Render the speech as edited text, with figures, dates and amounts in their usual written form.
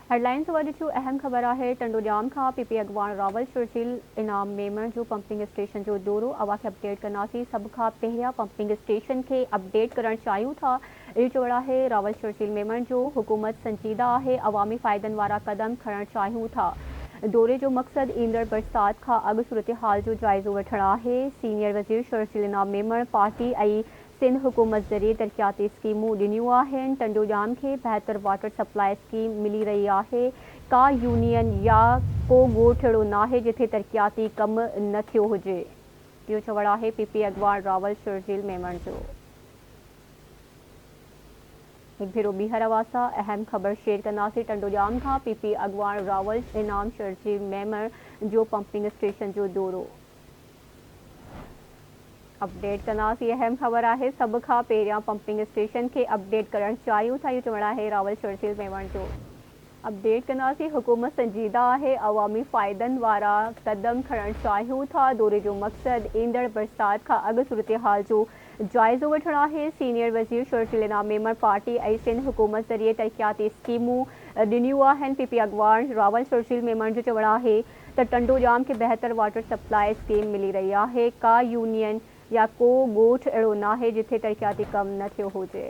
Headlines वरी जो अहम ख़बर है टंडोजाम का पीपी अगवान रावल शर्जील इनाम मेमर जो पंपिंग स्टेशन जो दौरो अवा के अपडेट करनासी सब का पहिरिया पंपिंग स्टेशन के अपडेट करण चाहिए था। ये चवड़ा है रावल शर्जील मेमर जो हुकूमत संजीदा है अवामी फ़ायदन वारा कदम खणण चाहिए था। दौरे जो मकसद ईंदड़ बरसात का अग सूरत हाल जो जायज़ो वठणु है। सीनियर वज़ीर शर्जील इनाम मेमर पार्टी सिंध हुकूमत ज़रिए तरक्याती स्कीमूं ॾिनियूं आहिनि। टंडोजाम के बेहतर वाटर सप्लाई स्कीम मिली रही है। का यूनियन या को ॻोठ अहिड़ो नाहे जिथे तरक्याती कम न थियो हुजे। इहो चवण आहे पीपी अगवान रावल शर्जील मेमर जो। एक भेरो ॿीहर अवासा अहम ख़बर शेयर कंदासीं टंडोजाम का पीपी अगवान रावल इनाम शर्जील मेमर जो पंपिंग स्टेशन जो दौरो अपडेट कंदासीं। अहम ख़बर है सब का पहिरियां पंपिंग स्टेशन के अपडेट करण चाहिए था। ये चवण है रावल शर्जील मेमर जो। अपडेट कंदासीं हुकूमत संजीदा है अवामी फ़ायदन वारा कदम खणण चाहिए था। दौरे जो मकसद ईंदड़ बरसात का अग सूरत हाल जो जायज़ो वठणु है। सीनियर वज़ीर शर्जील इनाम मेमर पार्टी सिंध हुकूमत ज़रिए तरक्याती स्कीमूं ॾिनियूं आहिनि। पीपी अगवान रावल शर्जील मेमर जो चवण है त टंडोजाम के बेहतर वाटर सप्लाई स्कीम मिली रही है। का यूनियन या को ॻोठ अहिड़ो नाहे जिथे तरक्याती कम न थियो हुजे।